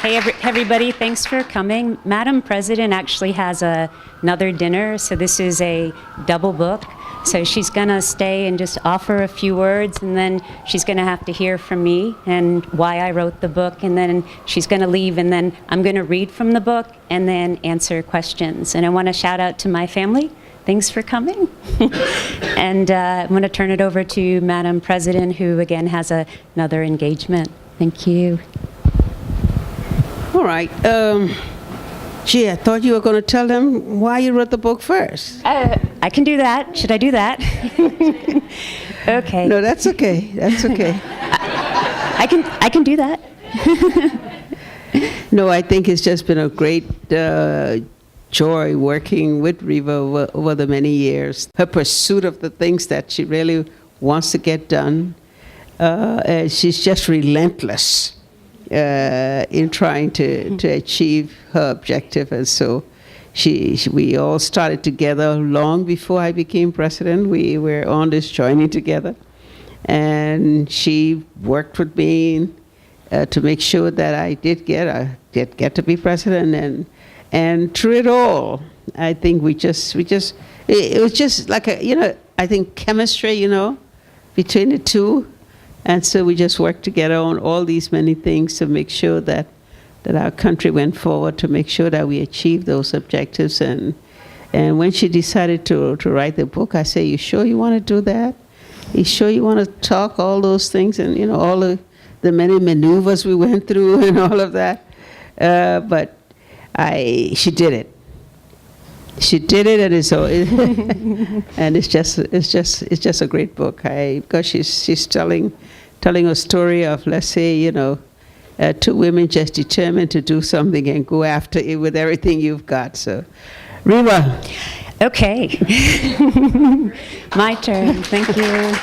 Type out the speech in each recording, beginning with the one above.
Hey, everybody, thanks for coming. Madam President actually has another dinner, so this is a double book. So she's going to stay and just offer a few words, and then she's going to have to hear from me and why I wrote the book, and then she's going to leave, and then I'm going to read from the book and then answer questions. And I want to shout out to my family. Thanks for coming. And I'm going to turn it over to Madam President, who again has another engagement. Thank you. All right. Gee, I thought you were going to tell them why you wrote the book first. I can do that. Should I do that? Okay. No, that's okay. That's okay. I can do that. No, I think it's just been a great joy working with Riva over the many years. Her pursuit of the things that she really wants to get done. She's just relentless in trying to achieve her objective, and so we all started together long before I became president. We were on this journey together, and she worked with me to make sure that I did get to be president, and through it all, I think it was just like I think chemistry, between the two. And so we just worked together on all these many things to make sure that our country went forward, to make sure that we achieved those objectives. And when she decided to write the book, I said, "You sure you want to do that? You sure you want to talk all those things and all the many maneuvers we went through and all of that?" But she did it. She did it, and it's just a great book. Because she's telling a story of, let's say, two women just determined to do something and go after it with everything you've got. So, Riva. Okay. My turn. Thank you.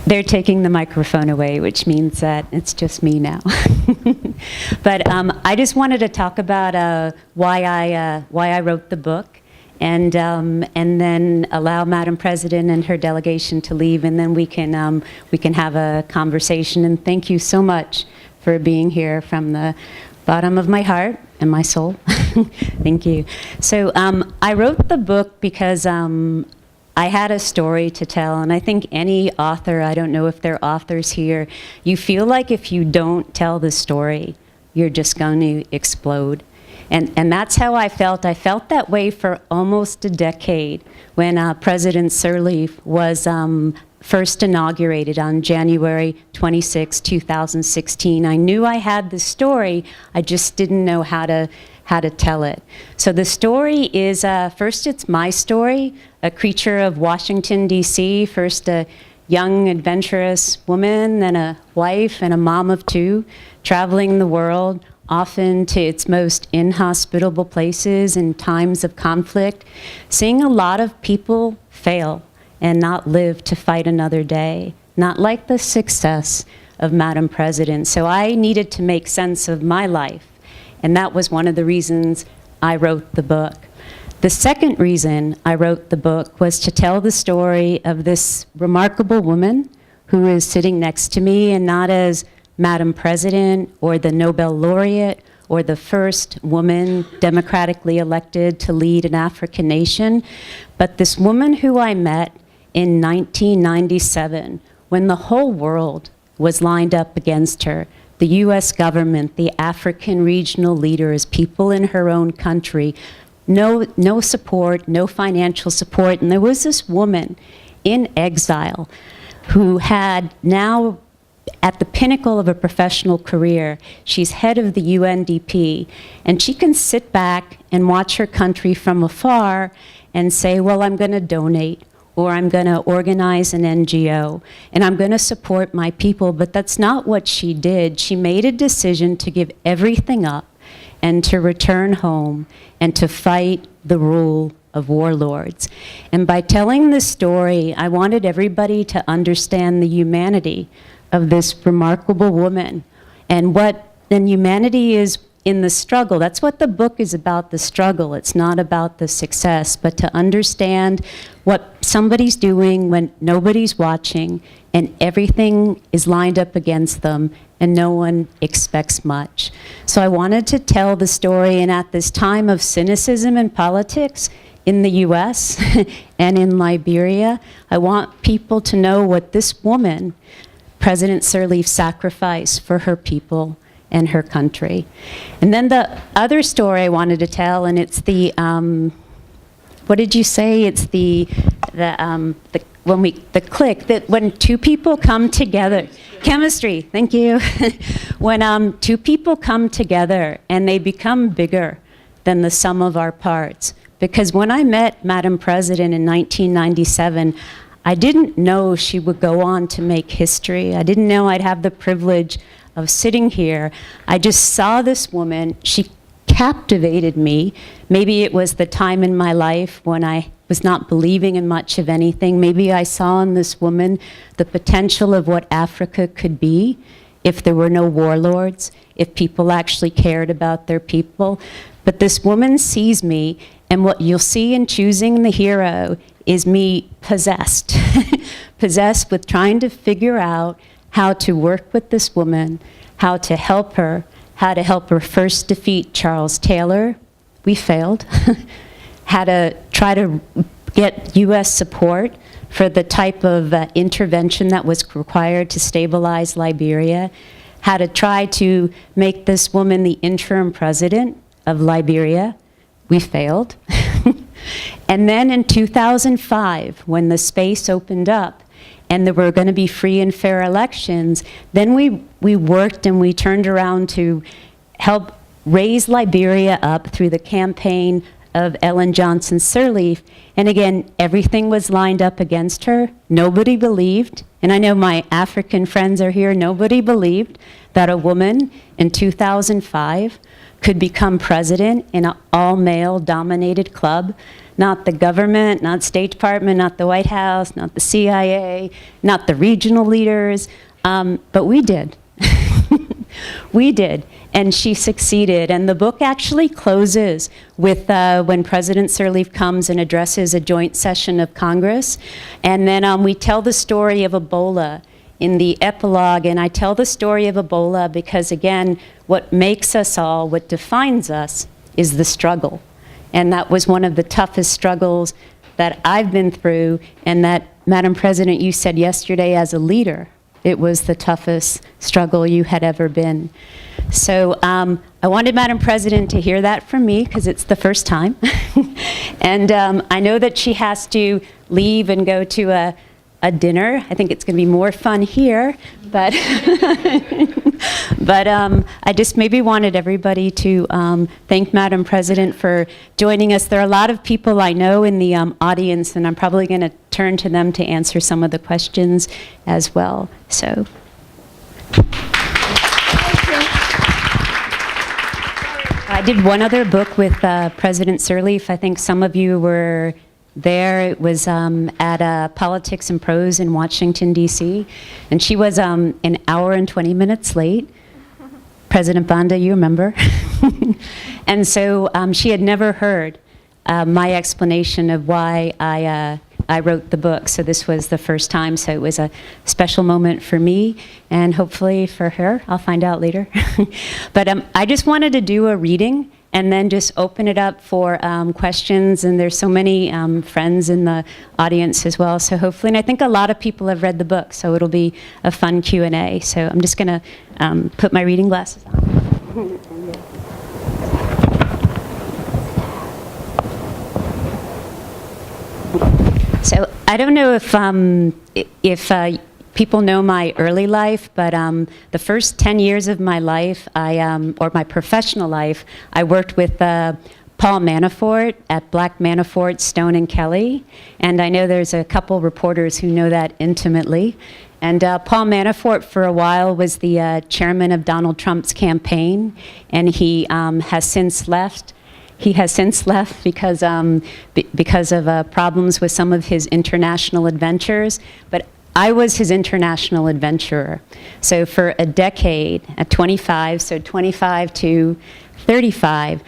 They're taking the microphone away, which means that it's just me now. But I just wanted to talk about why I wrote the book, and then allow Madam President and her delegation to leave, and then we can have a conversation. And thank you so much for being here from the bottom of my heart and my soul. Thank you. So I wrote the book because I had a story to tell, and I think any author, I don't know if there are authors here, you feel like if you don't tell the story, you're just going to explode. And that's how I felt. I felt that way for almost a decade when President Sirleaf was first inaugurated on January 26, 2016. I knew I had the story, I just didn't know how to tell it. So the story is, first it's my story, a creature of Washington, D.C., first a young, adventurous woman, then a wife and a mom of two, traveling the world, often to its most inhospitable places in times of conflict, seeing a lot of people fail and not live to fight another day, not like the success of Madam President. So I needed to make sense of my life, and that was one of the reasons I wrote the book. The second reason I wrote the book was to tell the story of this remarkable woman who is sitting next to me, and not as Madam President or the Nobel laureate or the first woman democratically elected to lead an African nation, but this woman who I met in 1997 when the whole world was lined up against her. The US government, the African regional leaders, people in her own country, no support, no financial support. And there was this woman in exile who had now, at the pinnacle of a professional career, she's head of the UNDP, and she can sit back and watch her country from afar and say, well, I'm going to donate, or I'm going to organize an NGO, and I'm going to support my people. But that's not what she did. She made a decision to give everything up and to return home and to fight the rule of warlords. And by telling this story, I wanted everybody to understand the humanity of this remarkable woman. And humanity is in the struggle. That's what the book is about, the struggle. It's not about the success, but to understand what somebody's doing when nobody's watching and everything is lined up against them and no one expects much. So I wanted to tell the story, and at this time of cynicism in politics in the US and in Liberia, I want people to know what this woman, President Sirleaf, sacrificed for her people and her country. And then the other story I wanted to tell, and it's the, what did you say? It's the click, that when two people come together, chemistry, thank you. When two people come together and they become bigger than the sum of our parts. Because when I met Madam President in 1997, I didn't know she would go on to make history. I didn't know I'd have the privilege of sitting here. I just saw this woman. She captivated me. Maybe it was the time in my life when I was not believing in much of anything. Maybe I saw in this woman the potential of what Africa could be if there were no warlords, if people actually cared about their people. But this woman sees me, and what you'll see in choosing the hero is me possessed, possessed with trying to figure out how to work with this woman, how to help her first defeat Charles Taylor. We failed. How to try to get US support for the type of intervention that was required to stabilize Liberia. How to try to make this woman the interim president of Liberia. We failed. And then in 2005, when the space opened up and there were going to be free and fair elections, then we worked and we turned around to help raise Liberia up through the campaign of Ellen Johnson Sirleaf. And again, everything was lined up against her. Nobody believed, and I know my African friends are here, nobody believed that a woman in 2005 could become president in an all-male dominated club. Not the government, not State Department, not the White House, not the CIA, not the regional leaders, but we did. We did, and she succeeded. And the book actually closes with when President Sirleaf comes and addresses a joint session of Congress. And then we tell the story of Ebola in the epilogue, and I tell the story of Ebola because, again, what makes us all, what defines us, is the struggle. And that was one of the toughest struggles that I've been through, and that, Madam President, you said yesterday as a leader, it was the toughest struggle you had ever been. So I wanted Madam President to hear that from me, because it's the first time. And I know that she has to leave and go to a dinner. I think it's going to be more fun here, but but I just maybe wanted everybody to thank Madam President for joining us. There are a lot of people I know in the audience, and I'm probably going to turn to them to answer some of the questions as well. So. I did one other book with President Sirleaf. I think some of you were there. It was at Politics and Prose in Washington, D.C. And she was an hour and 20 minutes late. President Banda, you remember. And so she had never heard my explanation of why I wrote the book. So this was the first time. So it was a special moment for me, and hopefully for her. I'll find out later. But I just wanted to do a reading and then just open it up for questions. And there's so many friends in the audience as well. So hopefully, and I think a lot of people have read the book, so it'll be a fun Q&A. So I'm just going to put my reading glasses on. So I don't know if people know my early life, but the first 10 years of my life, or my professional life, I worked with Paul Manafort at Black Manafort, Stone and Kelly. And I know there's a couple reporters who know that intimately. And Paul Manafort, for a while, was the chairman of Donald Trump's campaign, and he has since left. He has since left because of problems with some of his international adventures. But I was his international adventurer. So for a decade, at 25, so 25 to 35,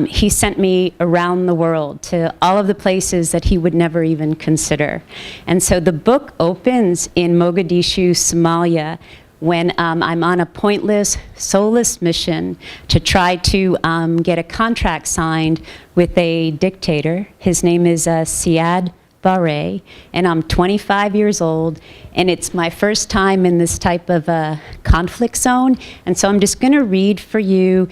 he sent me around the world to all of the places that he would never even consider. And so the book opens in Mogadishu, Somalia, when I'm on a pointless, soulless mission to try to get a contract signed with a dictator. His name is Siad Barre, and I'm 25 years old, and it's my first time in this type of conflict zone. And so I'm just going to read for you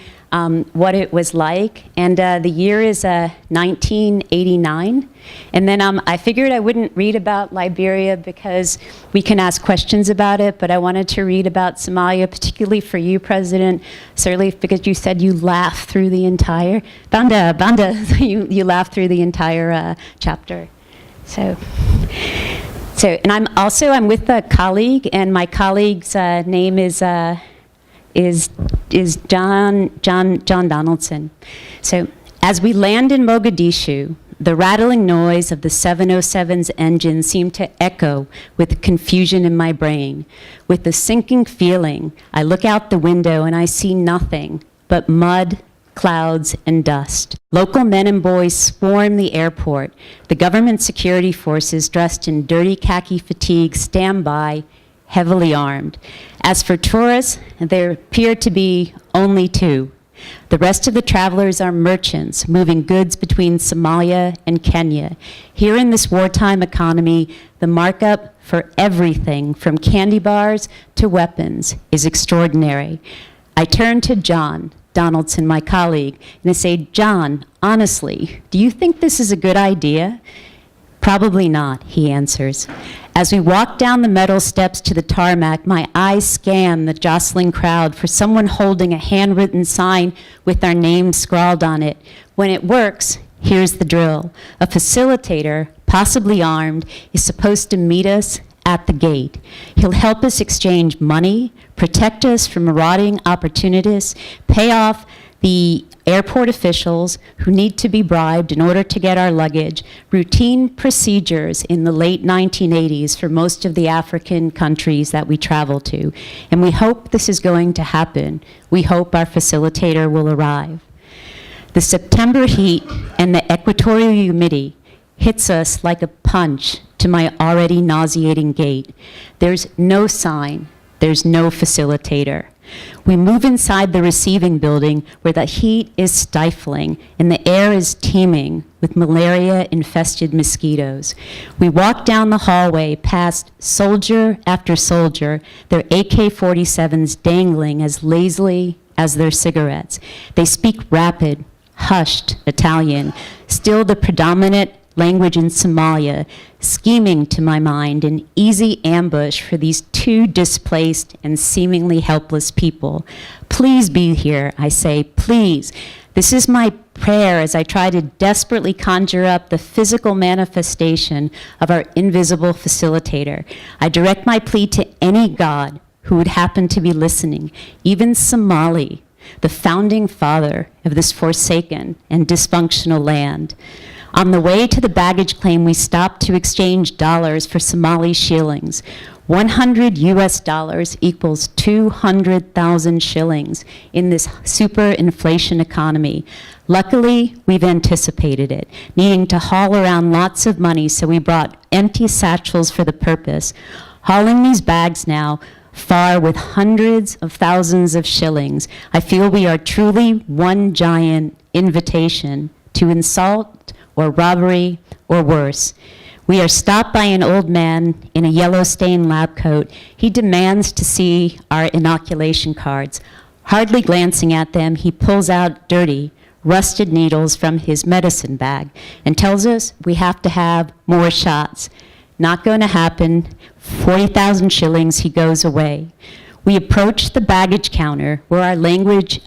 what it was like. And the year is 1989. And then I figured I wouldn't read about Liberia because we can ask questions about it, but I wanted to read about Somalia, particularly for you, President Sirleaf, because you said you laughed through the entire, Banda, you laughed through the entire chapter. So, and I'm with a colleague, and my colleague's name is John Donaldson. So, as we land in Mogadishu, the rattling noise of the 707's engine seemed to echo with confusion in my brain. With a sinking feeling, I look out the window and I see nothing but mud, clouds, and dust. Local men and boys swarm the airport. The government security forces, dressed in dirty khaki fatigue, stand by, heavily armed. As for tourists, there appear to be only two. The rest of the travelers are merchants moving goods between Somalia and Kenya. Here in this wartime economy, the markup for everything from candy bars to weapons is extraordinary. I turn to John Donaldson, my colleague, and I say, John, honestly, do you think this is a good idea? Probably not, he answers. As we walk down the metal steps to the tarmac, my eyes scan the jostling crowd for someone holding a handwritten sign with our names scrawled on it. When it works, here's the drill. A facilitator, possibly armed, is supposed to meet us at the gate. He'll help us exchange money, protect us from marauding opportunists, pay off the airport officials who need to be bribed in order to get our luggage, routine procedures in the late 1980s for most of the African countries that we travel to. And we hope this is going to happen. We hope our facilitator will arrive. The September heat and the equatorial humidity hits us like a punch to my already nauseating gait. There's no sign, there's no facilitator. We move inside the receiving building where the heat is stifling and the air is teeming with malaria-infested mosquitoes. We walk down the hallway past soldier after soldier, their AK-47s dangling as lazily as their cigarettes. They speak rapid, hushed Italian, still the predominant language in Somalia, scheming to my mind an easy ambush for these two displaced and seemingly helpless people. Please be here, I say, please. This is my prayer as I try to desperately conjure up the physical manifestation of our invisible facilitator. I direct my plea to any God who would happen to be listening, even Somali, the founding father of this forsaken and dysfunctional land. On the way to the baggage claim, we stopped to exchange dollars for Somali shillings. 100 US dollars equals 200,000 shillings in this super inflation economy. Luckily, we've anticipated it, needing to haul around lots of money, so we brought empty satchels for the purpose. Hauling these bags now, far with hundreds of thousands of shillings, I feel we are truly one giant invitation to insult or robbery, or worse. We are stopped by an old man in a yellow-stained lab coat. He demands to see our inoculation cards. Hardly glancing at them, he pulls out dirty, rusted needles from his medicine bag and tells us we have to have more shots. Not going to happen. 40,000 shillings, he goes away. We approach the baggage counter where our luggage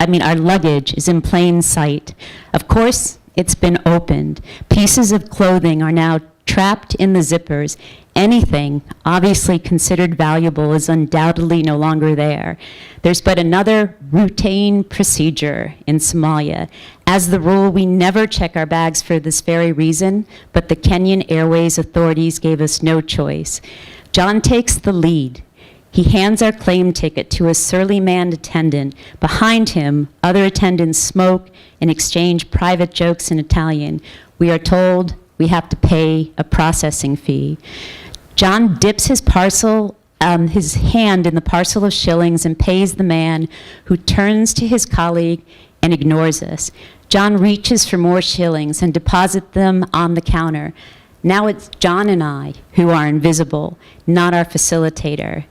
is in plain sight. Of course, it's been opened. Pieces of clothing are now trapped in the zippers. Anything obviously considered valuable is undoubtedly no longer there. There's but another routine procedure in Somalia. As the rule, we never check our bags for this very reason, but the Kenyan Airways authorities gave us no choice. John takes the lead. He hands our claim ticket to a surly man attendant. Behind him, other attendants smoke and exchange private jokes in Italian. We are told we have to pay a processing fee. John dips his hand in the parcel of shillings and pays the man, who turns to his colleague and ignores us. John reaches for more shillings and deposits them on the counter. Now it's John and I who are invisible, not our facilitator.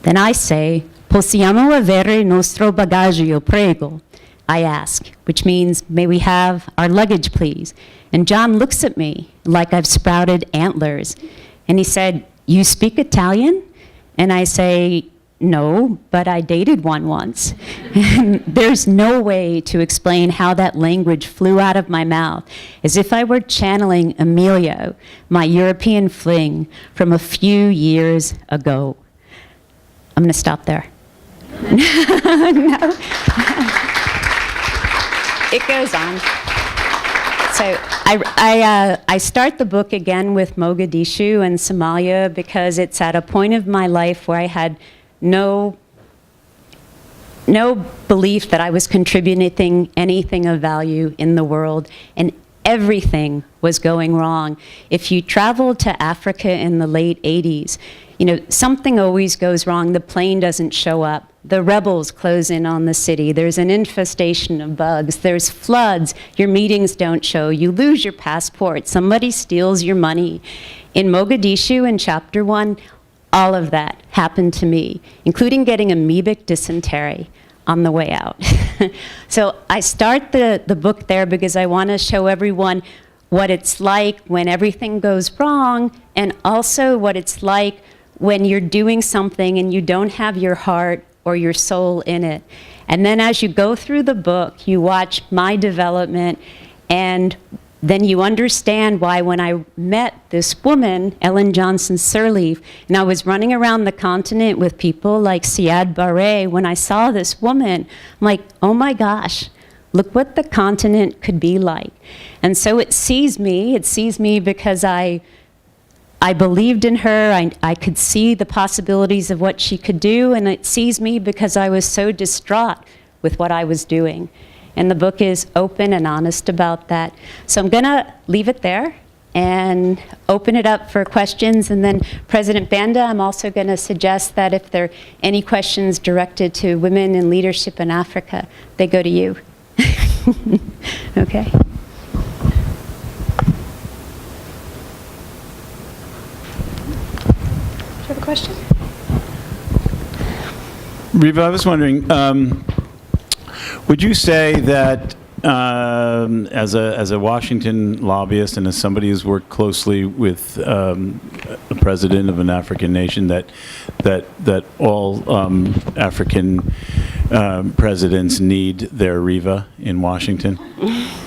Then I say, "Possiamo avere nostro bagaglio, prego?" I ask, which means, "May we have our luggage, please?" And John looks at me like I've sprouted antlers. And he said, "You speak Italian?" And I say, "No, but I dated one once." And there's no way to explain how that language flew out of my mouth, as if I were channeling Emilio, my European fling from a few years ago. I'm going to stop there. No. It goes on. So I start the book again with Mogadishu and Somalia because it's at a point of my life where I had no belief that I was contributing anything of value in the world, and everything was going wrong. If you traveled to Africa in the late 80s, something always goes wrong. The plane doesn't show up. The rebels close in on the city. There's an infestation of bugs. There's floods. Your meetings don't show. You lose your passport. Somebody steals your money. In Mogadishu, in chapter 1, all of that happened to me, including getting amoebic dysentery on the way out. So I start the book there because I want to show everyone what it's like when everything goes wrong, and also what it's like when you're doing something and you don't have your heart or your soul in it. And then as you go through the book, you watch my development, and then you understand why when I met this woman, Ellen Johnson Sirleaf, and I was running around the continent with people like Siad Barre, when I saw this woman, I'm like, oh my gosh, look what the continent could be like. And so it sees me because I believed in her, I could see the possibilities of what she could do, and it sees me because I was so distraught with what I was doing. And the book is open and honest about that. So I'm gonna leave it there and open it up for questions. And then President Banda, I'm also gonna suggest that if there are any questions directed to women in leadership in Africa, they go to you. Okay. Do you have a question? Riva, I was wondering, would you say that as a Washington lobbyist and as somebody who's worked closely with the president of an African nation, that all African presidents need their Riva in Washington?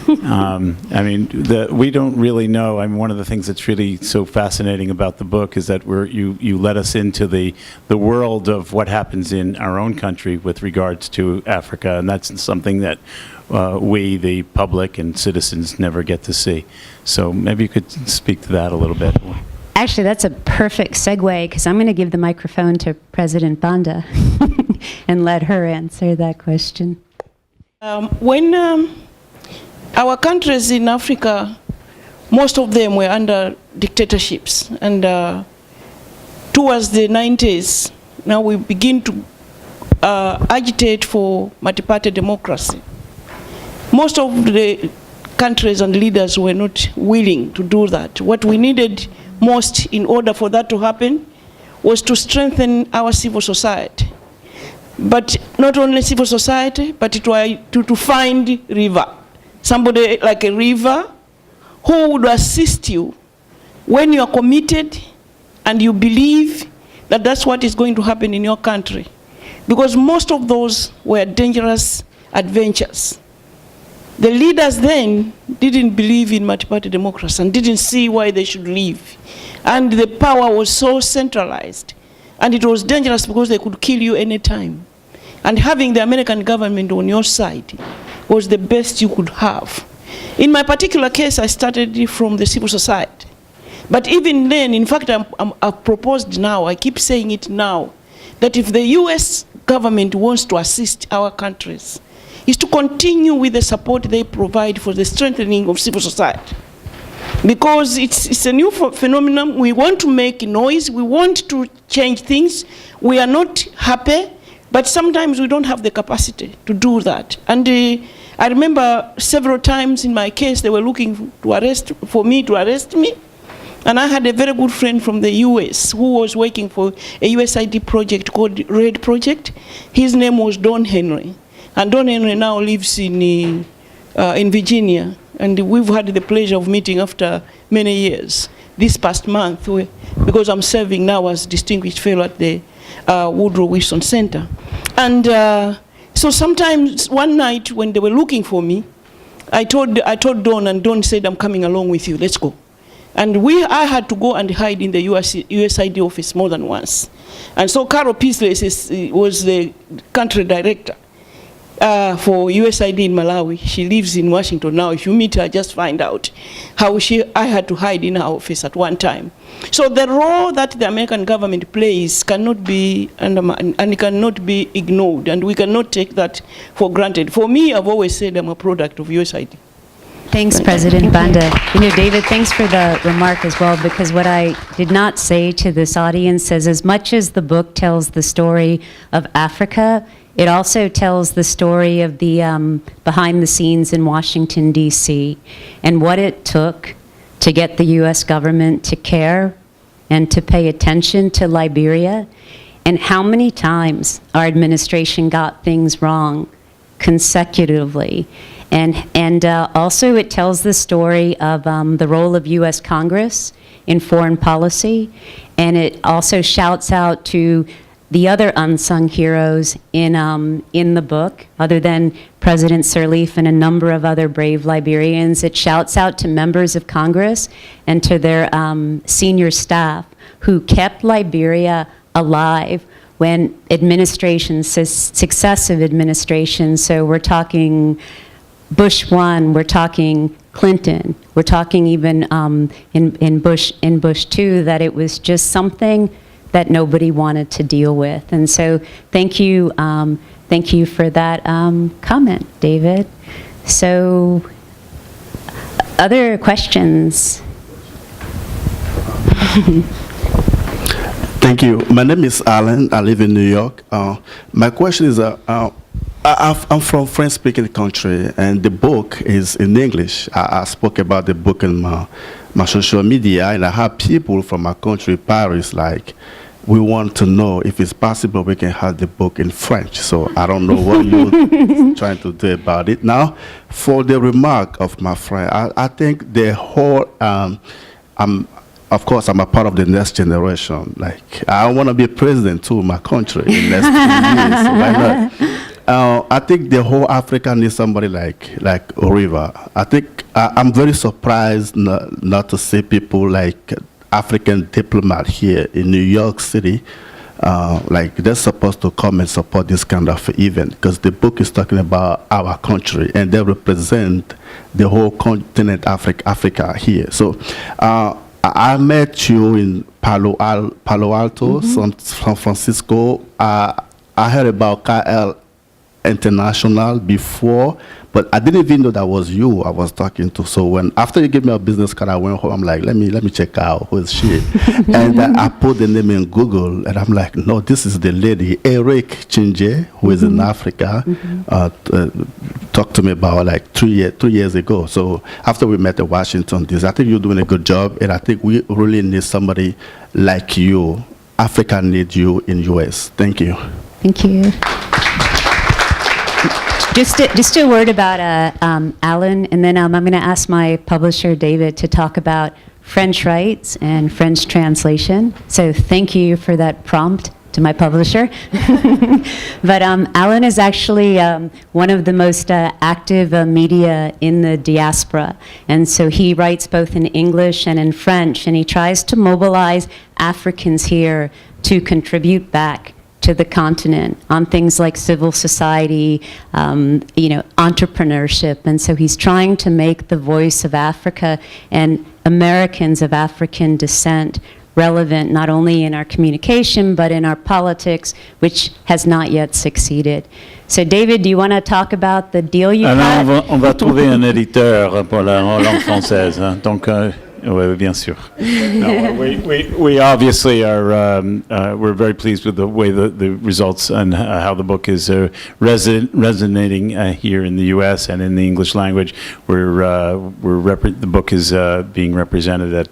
I mean, we don't really know. I mean, one of the things that's really so fascinating about the book is that you let us into the world of what happens in our own country with regards to Africa, and that's something that we, the public and citizens, never get to see. So maybe you could speak to that a little bit. Actually, that's a perfect segue, because I'm going to give the microphone to President Banda and let her answer that question. When our countries in Africa, most of them were under dictatorships, and towards the 90s, now we begin to agitate for multi-party democracy. Most of the countries and leaders were not willing to do that. What we needed most in order for that to happen was to strengthen our civil society. But not only civil society, but to find Riva. Somebody like a Riva who would assist you when you are committed and you believe that that's what is going to happen in your country. Because most of those were dangerous adventures. The leaders then didn't believe in multi-party democracy and didn't see why they should leave. And the power was so centralized. And it was dangerous because they could kill you anytime. And having the American government on your side was the best you could have. In my particular case, I started from the civil society. But even then, in fact, I've proposed now, I keep saying it now, that if the US government wants to assist our countries, is to continue with the support they provide for the strengthening of civil society. Because it's a new phenomenon. We want to make noise. We want to change things. We are not happy, but sometimes we don't have the capacity to do that. And I remember several times in my case, they were looking for me to arrest me. And I had a very good friend from the US who was working for a USAID project called RED Project. His name was Don Henry. And Don Henry now lives in Virginia. And we've had the pleasure of meeting after many years. This past month, because I'm serving now as Distinguished Fellow at the Woodrow Wilson Center. And so sometimes one night when they were looking for me, I told Don, and Don said, I'm coming along with you, let's go. And I had to go and hide in the USAID office more than once. And so Carol Peasley was the country director for USAID in Malawi. She lives in Washington now. If you meet her, just find out how I had to hide in her office at one time. So the role that the American government plays cannot be undermined and cannot be ignored, and we cannot take that for granted. For me, I've always said I'm a product of USAID. Thanks, President Banda. You know, David, thanks for the remark as well, because what I did not say to this audience is, as much as the book tells the story of Africa, it also tells the story of the behind the scenes in Washington, D.C., and what it took to get the U.S. government to care and to pay attention to Liberia, and how many times our administration got things wrong consecutively. And also it tells the story of the role of U.S. Congress in foreign policy, and it also shouts out to the other unsung heroes in the book, other than President Sirleaf and a number of other brave Liberians. It shouts out to members of Congress and to their senior staff who kept Liberia alive when administrations, successive administrations, so we're talking Bush 1, we're talking Clinton, we're talking even in Bush 2, that it was just something that nobody wanted to deal with. And so thank you for that comment, David. So other questions? Thank you. My name is Alan. I live in New York. My question is, I'm from French-speaking country, and the book is in English. I spoke about the book in my social media, and I have people from my country, Paris, like, we want to know if it's possible we can have the book in French. So I don't know what you're trying to do about it. Now, for the remark of my friend, I think the whole, of course, I'm a part of the next generation. Like, I want to be president too in my country in the next 2 years, so why not? I think the whole Africa needs somebody like Riva. I think I'm very surprised not to see people like African diplomat here in New York City. Like, they're supposed to come and support this kind of event, because the book is talking about our country and they represent the whole continent Africa here. So I met you in Palo Alto, San Francisco. I heard about KL International before, but I didn't even know that was you I was talking to. So after you gave me a business card, I went home. I'm like, let me check out who is she. And I put the name in Google, and I'm like, no, this is the lady Eric Chinje, who is in Africa. Talked to me about like 2 years ago. So after we met in Washington DC, I think you're doing a good job, and I think we really need somebody like you. Africa needs you in US. Thank you. Thank you. Just a word about Alan, and then I'm going to ask my publisher, David, to talk about French rights and French translation. So thank you for that prompt to my publisher. But Alan is actually one of the most active media in the diaspora. And so he writes both in English and in French, and he tries to mobilize Africans here to contribute back to the continent on things like civil society, entrepreneurship. And so he's trying to make the voice of Africa and Americans of African descent relevant not only in our communication but in our politics, which has not yet succeeded. So David, do you want to talk about the deal you Alors, got? on va trouver un éditeur pour la langue française. Hein. Donc, oui, bien sûr. No, we obviously are, we're very pleased with the way the results and how the book is resonating here in the U.S. and in the English language. The book is being represented at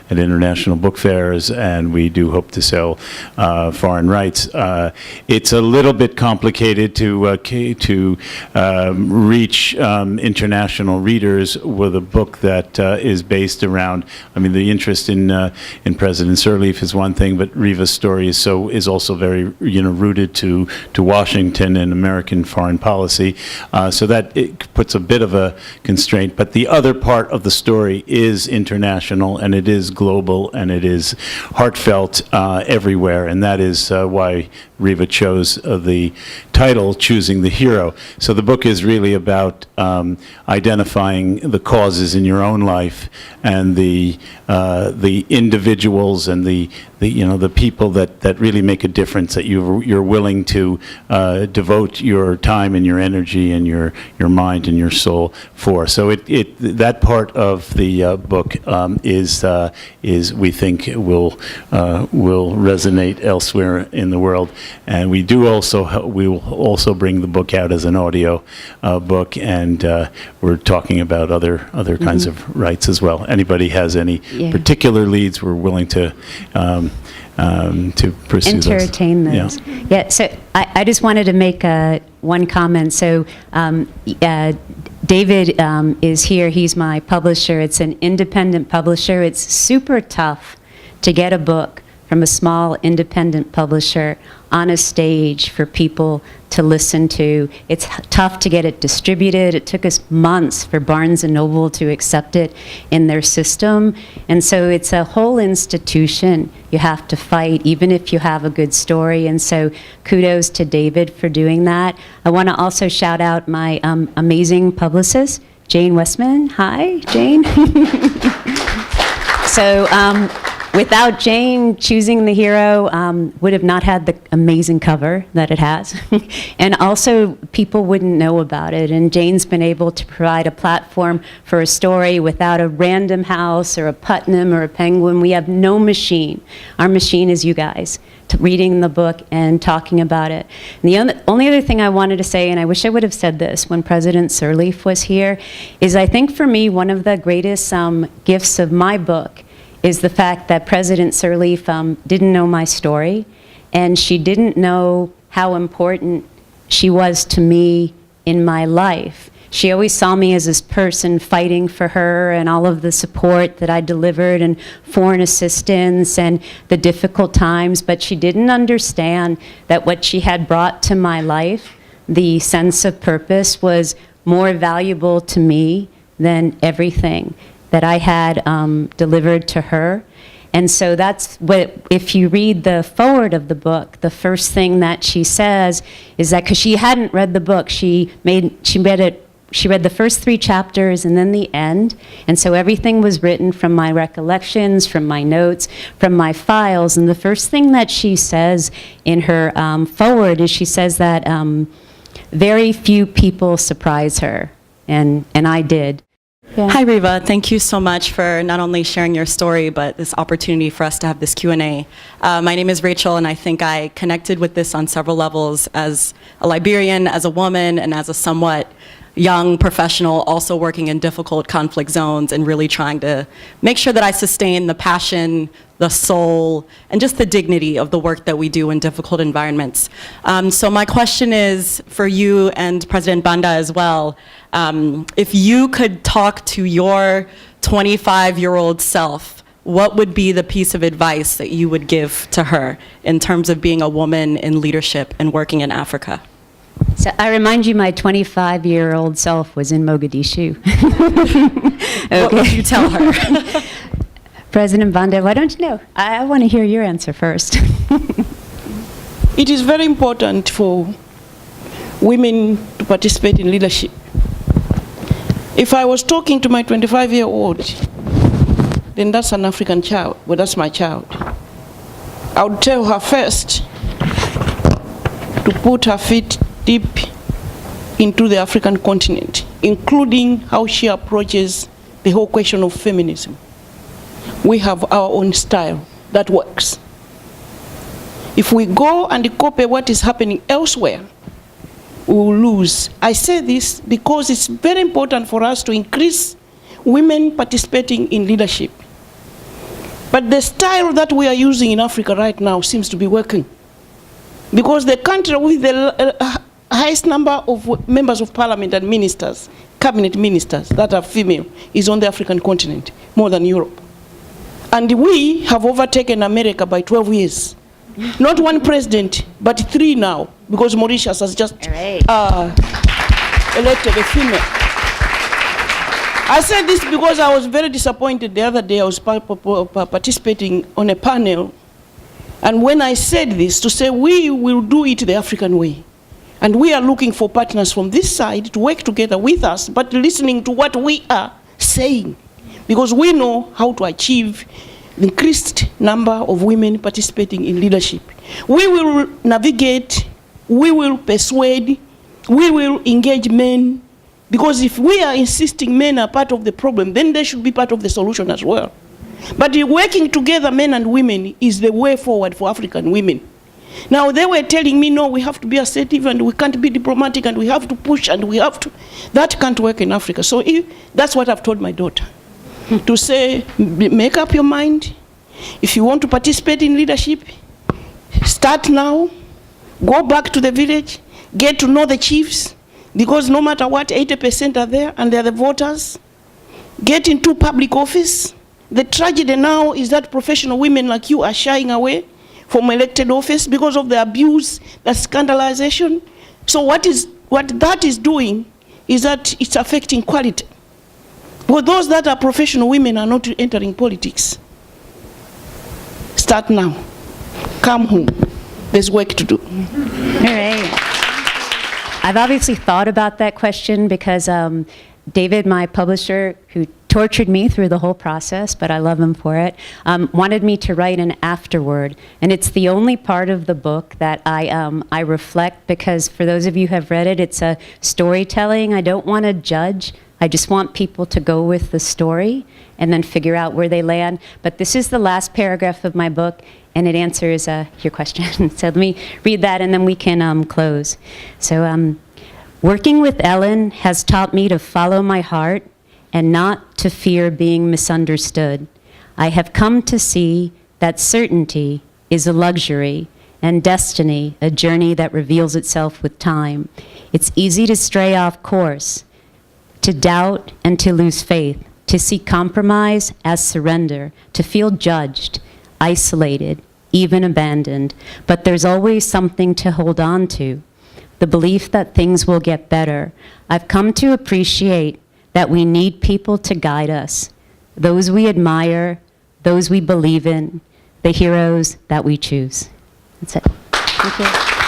international book fairs, and we do hope to sell foreign rights. It's a little bit complicated to reach international readers with a book that is based around. I mean, the interest in President Sirleaf is one thing, but Riva's story is also very rooted to Washington and American foreign policy, so that it puts a bit of a constraint. But the other part of the story is international, and it is global, and it is heartfelt everywhere, and that is why Riva chose the title, Choosing the Hero. So the book is really about identifying the causes in your own life and the individuals and the people that really make a difference, that you're willing to devote your time and your energy and your mind and your soul for. So that part of the book is we think will resonate elsewhere in the world, and we will also bring the book out as an audio book, and we're talking about other kinds of rights as well. Anybody has any particular leads, we're willing to pursue entertain those. those. Yeah. So I just wanted to make one comment. So David is here. He's my publisher. It's an independent publisher. It's super tough to get a book from a small independent publisher on a stage for people to listen to. It's tough to get it distributed. It took us months for Barnes & Noble to accept it in their system. And so it's a whole institution you have to fight, even if you have a good story. And so kudos to David for doing that. I want to also shout out my amazing publicist, Jane Westman. Hi, Jane. So without Jane, Choosing the Hero would have not had the amazing cover that it has. And also, people wouldn't know about it. And Jane's been able to provide a platform for a story without a Random House or a Putnam or a Penguin. We have no machine. Our machine is you guys, reading the book and talking about it. And the only other thing I wanted to say, and I wish I would have said this when President Sirleaf was here, is I think for me, one of the greatest gifts of my book is the fact that President Sirleaf didn't know my story, and she didn't know how important she was to me in my life. She always saw me as this person fighting for her and all of the support that I delivered and foreign assistance and the difficult times, but she didn't understand that what she had brought to my life, the sense of purpose, was more valuable to me than everything that I had delivered to her. And so that's what, if you read the foreword of the book, the first thing that she says is that, because she hadn't read the book, she read the first 3 chapters and then the end. And so everything was written from my recollections, from my notes, from my files. And the first thing that she says in her foreword is she says that very few people surprise her, and I did. Yeah. Hi, Riva. Thank you so much for not only sharing your story, but this opportunity for us to have this Q&A. My name is Rachel, and I think I connected with this on several levels as a Liberian, as a woman, and as a somewhat young professional also working in difficult conflict zones and really trying to make sure that I sustain the passion, the soul, and just the dignity of the work that we do in difficult environments. So my question is for you and President Banda as well. If you could talk to your 25-year-old self, what would be the piece of advice that you would give to her in terms of being a woman in leadership and working in Africa? So I remind you, my 25-year-old self was in Mogadishu. Okay. What would you tell her? President Banda, why don't you know? I want to hear your answer first. It is very important for women to participate in leadership. If I was talking to my 25-year-old, then that's an African child. Well, that's my child. I would tell her first to put her feet deep into the African continent, including how she approaches the whole question of feminism. We have our own style that works. If we go and copy what is happening elsewhere, we will lose. I say this because it's very important for us to increase women participating in leadership. But the style that we are using in Africa right now seems to be working. Because the country with the highest number of members of parliament and ministers, cabinet ministers that are female, is on the African continent, more than Europe. And we have overtaken America by 12 years. Not one president, but 3 now, because Mauritius has just elected a female. I said this because I was very disappointed the other day. I was participating on a panel, and when I said this, to say we will do it the African way, and we are looking for partners from this side to work together with us, but listening to what we are saying, because we know how to achieve the increased number of women participating in leadership. We will navigate, we will persuade, we will engage men, because if we are insisting men are part of the problem, then they should be part of the solution as well. But working together, men and women, is the way forward for African women. Now, they were telling me, no, we have to be assertive and we can't be diplomatic and we have to push and we have to. That can't work in Africa. So that's what I've told my daughter. To say, make up your mind. If you want to participate in leadership, start now. Go back to the village. Get to know the chiefs. Because no matter what, 80% are there and they're the voters. Get into public office. The tragedy now is that professional women like you are shying away from elected office because of the abuse, the scandalization. So what that is doing is that it's affecting quality. But those that are professional women are not entering politics. Start now. Come home. There's work to do. All right. I've obviously thought about that question because David, my publisher, who tortured me through the whole process, but I love him for it, wanted me to write an afterword. And it's the only part of the book that I reflect, because for those of you who have read it, it's a storytelling. I don't want to judge. I just want people to go with the story and then figure out where they land. But this is the last paragraph of my book, and it answers your question. So let me read that, and then we can close. So working with Ellen has taught me to follow my heart and not to fear being misunderstood. I have come to see that certainty is a luxury and destiny a journey that reveals itself with time. It's easy to stray off course, to doubt and to lose faith, to see compromise as surrender, to feel judged, isolated, even abandoned. But there's always something to hold on to, the belief that things will get better. I've come to appreciate that we need people to guide us, those we admire, those we believe in, the heroes that we choose. That's it. Thank you.